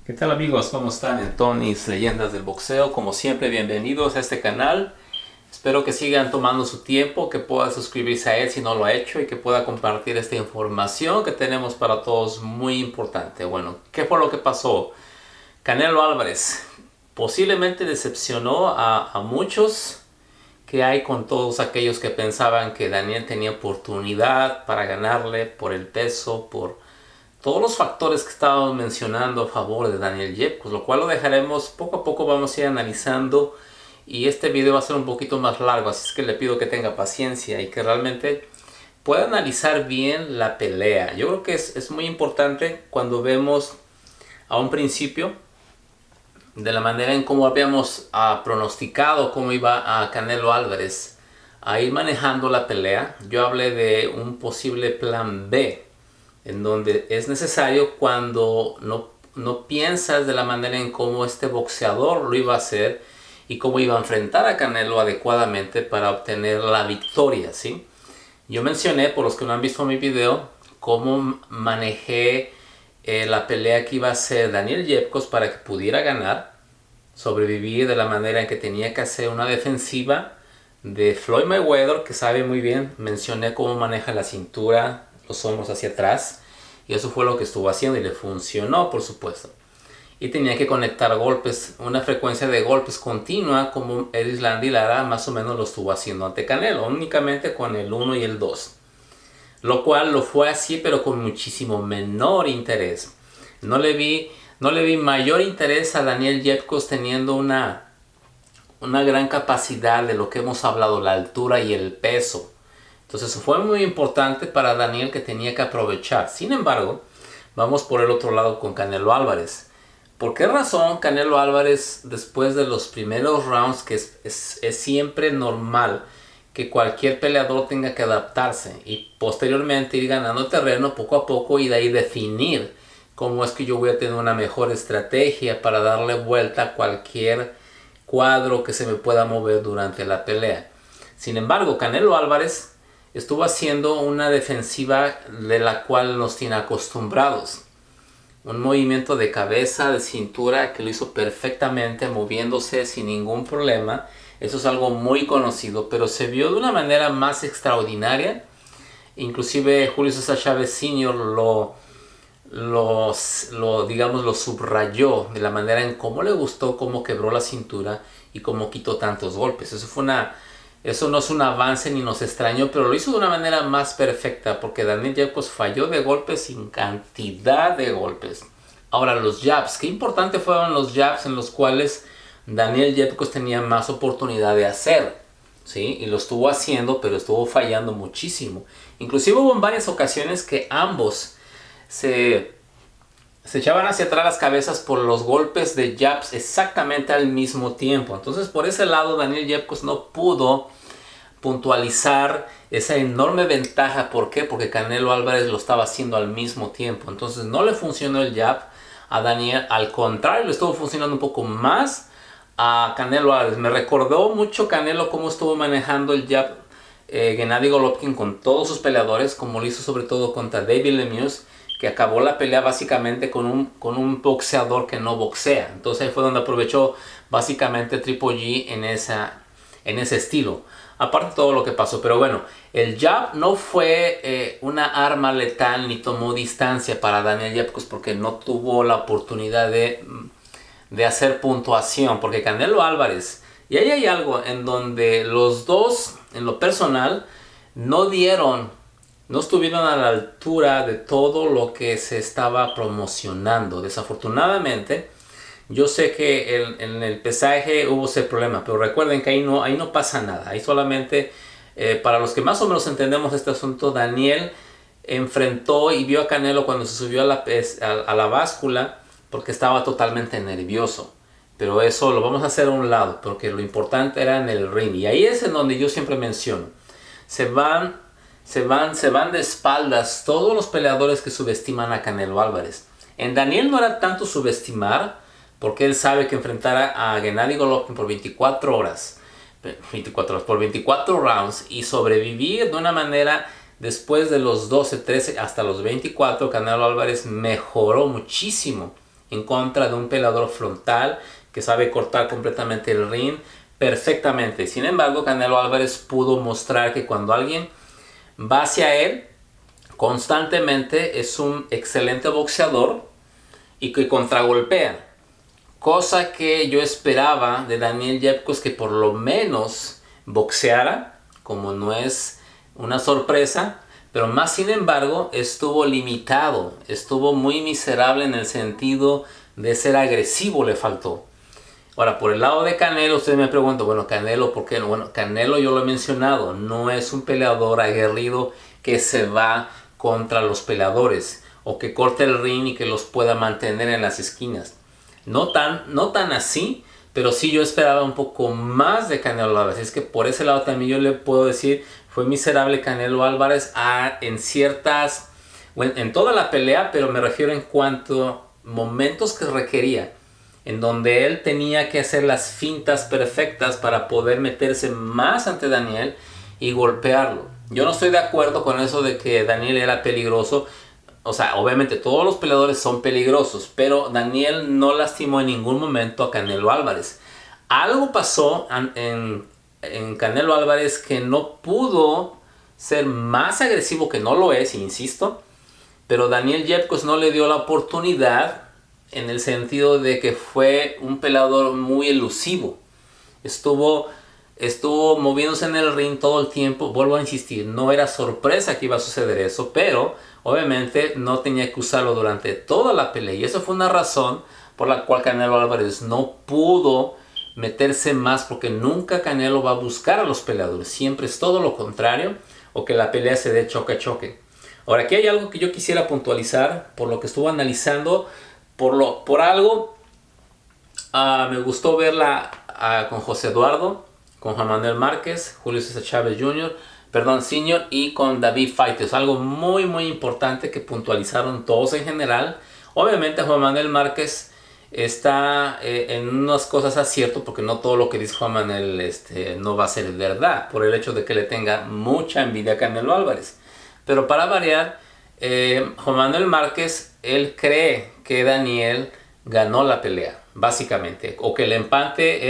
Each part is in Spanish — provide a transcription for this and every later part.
¿Qué tal amigos? ¿Cómo están? En Tony's Leyendas del Boxeo, como siempre, bienvenidos a este canal. Espero que sigan tomando su tiempo, que pueda suscribirse a él si no lo ha hecho y que pueda compartir esta información que tenemos para todos muy importante. Bueno, ¿qué fue lo que pasó? Canelo Álvarez posiblemente decepcionó a muchos que hay con todos aquellos que pensaban que Daniel tenía oportunidad para ganarle por el peso, por todos los factores que estábamos mencionando a favor de Daniel Jacobs, lo cual lo dejaremos poco a poco, vamos a ir analizando, y este video va a ser un poquito más largo, así es que le pido que tenga paciencia y que realmente pueda analizar bien la pelea. Yo creo que es muy importante cuando vemos a un principio de la manera en cómo habíamos pronosticado cómo iba a Canelo Álvarez a ir manejando la pelea. Yo hablé de un posible plan B, en donde es necesario cuando no piensas de la manera en cómo este boxeador lo iba a hacer y cómo iba a enfrentar a Canelo adecuadamente para obtener la victoria, ¿sí? Yo mencioné, por los que no han visto mi video, cómo manejé la pelea que iba a hacer Daniel Jacobs para que pudiera ganar, sobrevivir de la manera en que tenía que hacer una defensiva de Floyd Mayweather, que sabe muy bien. Mencioné cómo maneja la cintura, los hombros hacia atrás, y eso fue lo que estuvo haciendo y le funcionó, por supuesto. Y tenía que conectar golpes, una frecuencia de golpes continua, como Erislandy Lara más o menos lo estuvo haciendo ante Canelo, únicamente con el 1 y el 2, lo cual lo fue así, pero con muchísimo menor interés. No le vi mayor interés a Daniel Jacobs teniendo una gran capacidad de lo que hemos hablado, la altura y el peso. Entonces fue muy importante para Daniel, que tenía que aprovechar. Sin embargo, vamos por el otro lado con Canelo Álvarez. ¿Por qué razón Canelo Álvarez, después de los primeros rounds, que es siempre normal que cualquier peleador tenga que adaptarse y posteriormente ir ganando terreno poco a poco y de ahí definir cómo es que yo voy a tener una mejor estrategia para darle vuelta a cualquier cuadro que se me pueda mover durante la pelea? Sin embargo, Canelo Álvarez estuvo haciendo una defensiva de la cual nos tiene acostumbrados. Un movimiento de cabeza, de cintura, que lo hizo perfectamente, moviéndose sin ningún problema. Eso es algo muy conocido, pero se vio de una manera más extraordinaria. Inclusive Julio César Chávez Sr. digamos, lo subrayó de la manera en cómo le gustó, cómo quebró la cintura y cómo quitó tantos golpes. Eso no es un avance ni nos extrañó, pero lo hizo de una manera más perfecta, porque Daniel Jacobs falló de golpes sin cantidad de golpes. Ahora, los jabs, qué importante fueron los jabs en los cuales Daniel Jacobs tenía más oportunidad de hacer, ¿sí? Y lo estuvo haciendo, pero estuvo fallando muchísimo. Inclusive hubo en varias ocasiones que ambos se echaban hacia atrás las cabezas por los golpes de jabs exactamente al mismo tiempo. Entonces, por ese lado, Daniel Jacobs no pudo puntualizar esa enorme ventaja. ¿Por qué? Porque Canelo Álvarez lo estaba haciendo al mismo tiempo. Entonces, no le funcionó el jab a Daniel. Al contrario, le estuvo funcionando un poco más a Canelo Álvarez. Me recordó mucho Canelo cómo estuvo manejando el jab Gennady Golovkin con todos sus peleadores, como lo hizo sobre todo contra David Lemieux, que acabó la pelea básicamente con un boxeador que no boxea. Entonces ahí fue donde aprovechó básicamente Triple G en ese estilo. Aparte de todo lo que pasó. Pero bueno, el jab no fue una arma letal ni tomó distancia para Daniel Jacobs, porque no tuvo la oportunidad de hacer puntuación. Porque Canelo Álvarez, y ahí hay algo en donde los dos, en lo personal, no estuvieron a la altura de todo lo que se estaba promocionando. Desafortunadamente, yo sé que en el pesaje hubo ese problema, pero recuerden que ahí no pasa nada. Ahí solamente, para los que más o menos entendemos este asunto, Daniel enfrentó y vio a Canelo cuando se subió a la báscula, porque estaba totalmente nervioso. Pero eso lo vamos a hacer a un lado, porque lo importante era en el ring. Y ahí es en donde yo siempre menciono. Se van de espaldas todos los peleadores que subestiman a Canelo Álvarez. En Daniel no era tanto subestimar, porque él sabe que enfrentar a Gennady Golovkin por 24 horas, por 24 rounds y sobrevivir de una manera después de los 12, 13 hasta los 24, Canelo Álvarez mejoró muchísimo en contra de un peleador frontal que sabe cortar completamente el ring perfectamente. Sin embargo, Canelo Álvarez pudo mostrar que cuando alguien va hacia él constantemente es un excelente boxeador y que contragolpea. Cosa que yo esperaba de Daniel Jacobs, que por lo menos boxeara, como no es una sorpresa, pero más sin embargo estuvo limitado, estuvo muy miserable en el sentido de ser agresivo, le faltó. Ahora, por el lado de Canelo, ustedes me preguntan, bueno, Canelo, ¿por qué no? Bueno, Canelo, yo lo he mencionado, no es un peleador aguerrido que se va contra los peleadores o que corte el ring y que los pueda mantener en las esquinas. No tan así, pero sí yo esperaba un poco más de Canelo Álvarez. Es que por ese lado también yo le puedo decir, fue miserable Canelo Álvarez en toda la pelea, pero me refiero en cuanto a momentos que requería, en donde él tenía que hacer las fintas perfectas para poder meterse más ante Daniel y golpearlo. Yo no estoy de acuerdo con eso de que Daniel era peligroso. O sea, obviamente todos los peleadores son peligrosos, pero Daniel no lastimó en ningún momento a Canelo Álvarez. Algo pasó en Canelo Álvarez que no pudo ser más agresivo, que no lo es, insisto, pero Daniel Jacobs no le dio la oportunidad en el sentido de que fue un peleador muy elusivo. Estuvo moviéndose en el ring todo el tiempo. Vuelvo a insistir, no era sorpresa que iba a suceder eso, pero obviamente no tenía que usarlo durante toda la pelea. Y eso fue una razón por la cual Canelo Álvarez no pudo meterse más, porque nunca Canelo va a buscar a los peleadores. Siempre es todo lo contrario, o que la pelea se dé choque a choque. Ahora, aquí hay algo que yo quisiera puntualizar por lo que estuve analizando. Por algo me gustó verla con José Eduardo, con Juan Manuel Márquez, Julio César Chávez Senior y con David Faites. Algo muy muy importante que puntualizaron todos en general. Obviamente Juan Manuel Márquez está en unas cosas acierto, porque no todo lo que dice Juan Manuel no va a ser verdad, por el hecho de que le tenga mucha envidia a Canelo Álvarez. Pero para variar, Juan Manuel Márquez, él cree que Daniel ganó la pelea, básicamente, o que el empate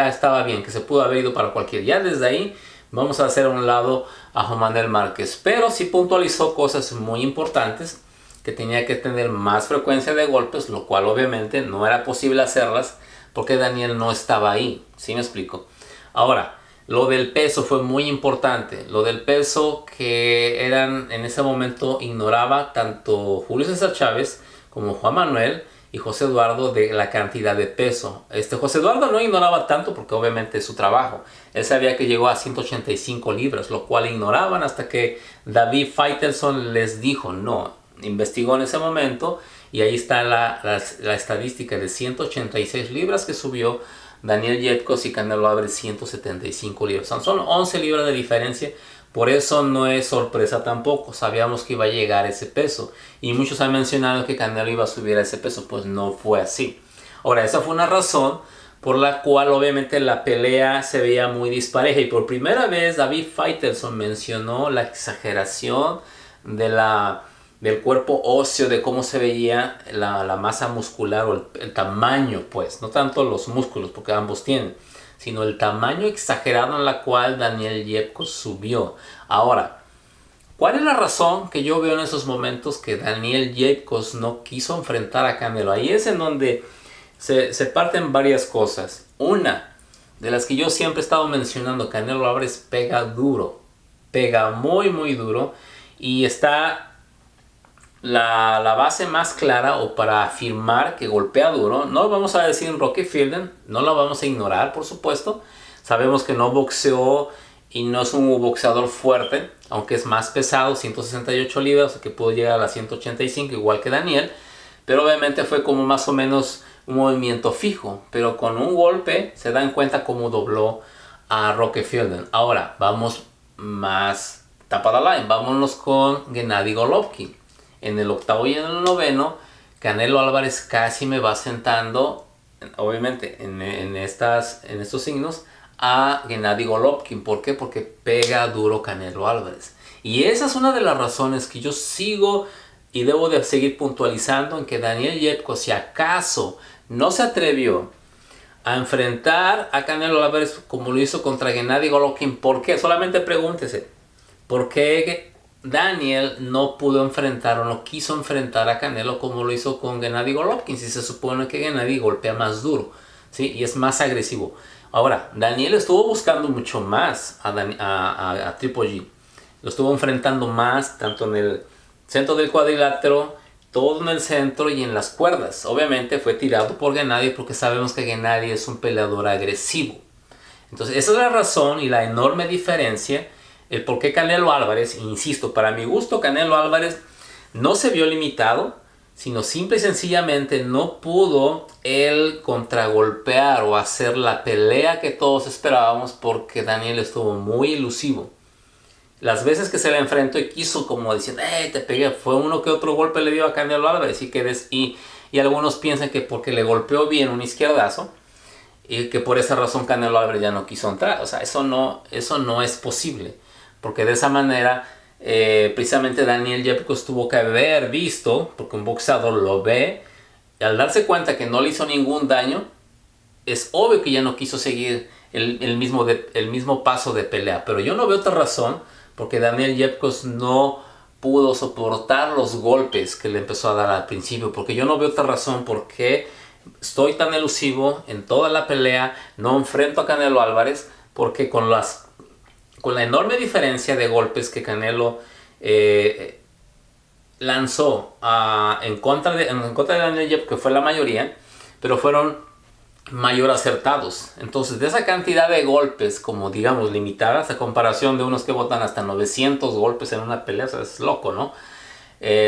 estaba bien, que se pudo haber ido para cualquiera. Ya desde ahí vamos a hacer a un lado a Juan Manuel Márquez, pero sí puntualizó cosas muy importantes, que tenía que tener más frecuencia de golpes, lo cual obviamente no era posible hacerlas porque Daniel no estaba ahí. ¿Sí me explico? Ahora, lo del peso fue muy importante. Lo del peso que en ese momento ignoraba tanto Julio César Chávez como Juan Manuel y José Eduardo, de la cantidad de peso. José Eduardo no ignoraba tanto porque obviamente es su trabajo. Él sabía que llegó a 185 libras, lo cual ignoraban hasta que David Faitelson les dijo no. Investigó en ese momento y ahí está la estadística de 186 libras que subió Daniel Jacobs, y Canelo Álvarez 175 libras. Son 11 libras de diferencia. Por eso no es sorpresa tampoco. Sabíamos que iba a llegar ese peso. Y muchos han mencionado que Canelo iba a subir a ese peso. Pues no fue así. Ahora, esa fue una razón por la cual obviamente la pelea se veía muy dispareja. Y por primera vez David Faitelson mencionó la exageración del cuerpo óseo, de cómo se veía la masa muscular o el tamaño, pues. No tanto los músculos, porque ambos tienen, sino el tamaño exagerado en la cual Daniel Jacobs subió. Ahora, ¿cuál es la razón que yo veo en esos momentos que Daniel Jacobs no quiso enfrentar a Canelo? Ahí es en donde se parten varias cosas. Una de las que yo siempre he estado mencionando, Canelo Álvarez pega duro, pega muy muy duro, y está la base más clara, o para afirmar que golpea duro. No lo vamos a decir en Rocky Fielding, no lo vamos a ignorar, por supuesto. Sabemos que no boxeó y no es un boxeador fuerte, aunque es más pesado, 168 libras, que pudo llegar a las 185 igual que Daniel, pero obviamente fue como más o menos un movimiento fijo, pero con un golpe se dan cuenta cómo dobló a Rocky Fielding. Ahora vamos más tapada line, vámonos con Gennady Golovkin. En el octavo y en el noveno, Canelo Álvarez casi me va sentando, obviamente en estos signos, a Gennady Golovkin. ¿Por qué? Porque pega duro Canelo Álvarez. Y esa es una de las razones que yo sigo y debo de seguir puntualizando en que Daniel Yepko, si acaso no se atrevió a enfrentar a Canelo Álvarez como lo hizo contra Gennady Golovkin, ¿por qué? Solamente pregúntese, ¿por qué Daniel no pudo enfrentar o no quiso enfrentar a Canelo como lo hizo con Gennady Golovkin? Si se supone que Gennady golpea más duro, ¿sí? Y es más agresivo. Ahora, Daniel estuvo buscando mucho más a Triple G. Lo estuvo enfrentando más, tanto en el centro del cuadrilátero, todo en el centro y en las cuerdas. Obviamente fue tirado por Gennady porque sabemos que Gennady es un peleador agresivo. Entonces esa es la razón y la enorme diferencia, el por qué Canelo Álvarez, insisto, para mi gusto Canelo Álvarez no se vio limitado, sino simple y sencillamente no pudo él contragolpear o hacer la pelea que todos esperábamos porque Daniel estuvo muy elusivo. Las veces que se le enfrentó y quiso como diciendo, te pegué, fue uno que otro golpe le dio a Canelo Álvarez y algunos piensan que porque le golpeó bien un izquierdazo y que por esa razón Canelo Álvarez ya no quiso entrar. O sea, eso no es posible, porque de esa manera precisamente Daniel Yepko tuvo que haber visto, porque un boxeador lo ve, y al darse cuenta que no le hizo ningún daño, es obvio que ya no quiso seguir el mismo paso de pelea. Pero yo no veo otra razón porque Daniel Yepko no pudo soportar los golpes que le empezó a dar al principio, porque yo no veo otra razón por qué estoy tan elusivo en toda la pelea, no enfrento a Canelo Álvarez, porque con la enorme diferencia de golpes que Canelo lanzó en contra de Daniel Yepko, que fue la mayoría, pero fueron mayor acertados. Entonces, de esa cantidad de golpes, como digamos limitadas, a comparación de unos que botan hasta 900 golpes en una pelea, o sea, es loco, ¿no?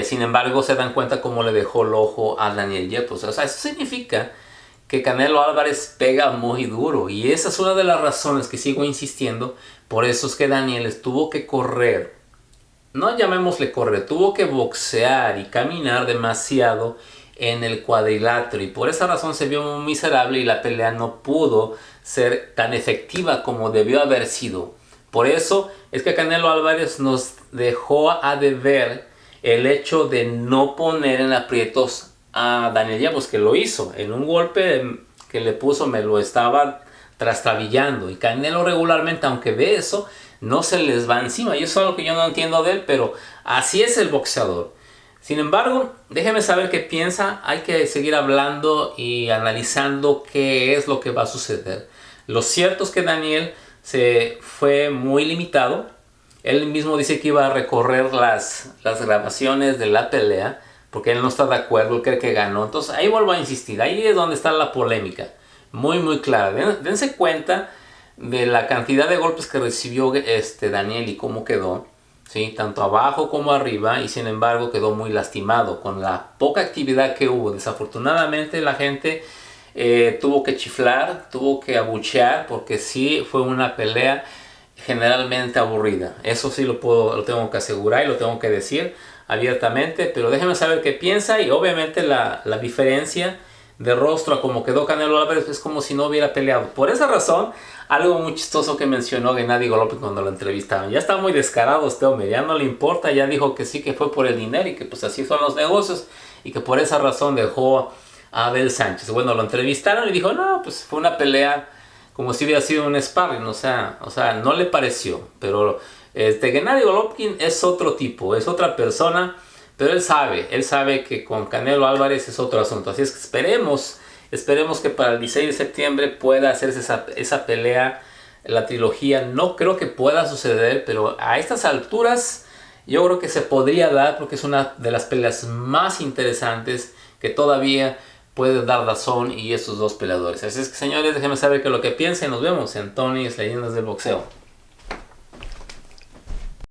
Sin embargo, se dan cuenta cómo le dejó el ojo a Daniel Yepko. O sea, eso significa que Canelo Álvarez pega muy duro, y esa es una de las razones que sigo insistiendo. Por eso es que Daniel tuvo que correr, no llamémosle correr, tuvo que boxear y caminar demasiado en el cuadrilátero, y por esa razón se vio muy miserable y la pelea no pudo ser tan efectiva como debió haber sido. Por eso es que Canelo Álvarez nos dejó a deber el hecho de no poner en aprietos a Daniel Yepko, que lo hizo en un golpe que le puso, me lo estaba trastabillando, y Canelo regularmente, aunque ve eso, no se les va encima, y eso es algo que yo no entiendo de él, pero así es el boxeador. Sin embargo, déjeme saber qué piensa. Hay que seguir hablando y analizando qué es lo que va a suceder. Lo cierto es que Daniel se fue muy limitado. Él mismo dice que iba a recorrer las grabaciones de la pelea porque él no está de acuerdo, él cree que ganó. Entonces ahí vuelvo a insistir, ahí es donde está la polémica, muy clara. Dense cuenta de la cantidad de golpes que recibió Daniel y cómo quedó. ¿Sí? Tanto abajo como arriba, y sin embargo quedó muy lastimado con la poca actividad que hubo. Desafortunadamente la gente tuvo que chiflar, tuvo que abuchear, porque sí fue una pelea generalmente aburrida. Eso sí lo tengo que asegurar y lo tengo que decir abiertamente, pero déjenme saber qué piensa. Y obviamente la diferencia de rostro a como quedó Canelo Álvarez es como si no hubiera peleado. Por esa razón, algo muy chistoso que mencionó Gennady Golovkin cuando lo entrevistaron: ya está muy descarado este hombre, ya no le importa, ya dijo que sí, que fue por el dinero y que pues así son los negocios, y que por esa razón dejó a Abel Sánchez. Bueno, lo entrevistaron y dijo, no, pues fue una pelea como si hubiera sido un sparring, o sea, no le pareció. Pero Gennady Golovkin es otro tipo, es otra persona. Pero él sabe que con Canelo Álvarez es otro asunto. Así es que esperemos que para el 16 de septiembre pueda hacerse esa pelea, la trilogía. No creo que pueda suceder, pero a estas alturas yo creo que se podría dar, porque es una de las peleas más interesantes que todavía puede dar DAZN y estos dos peleadores. Así es que, señores, déjenme saber qué es lo que piensan. Nos vemos en Tony's Leyendas del Boxeo.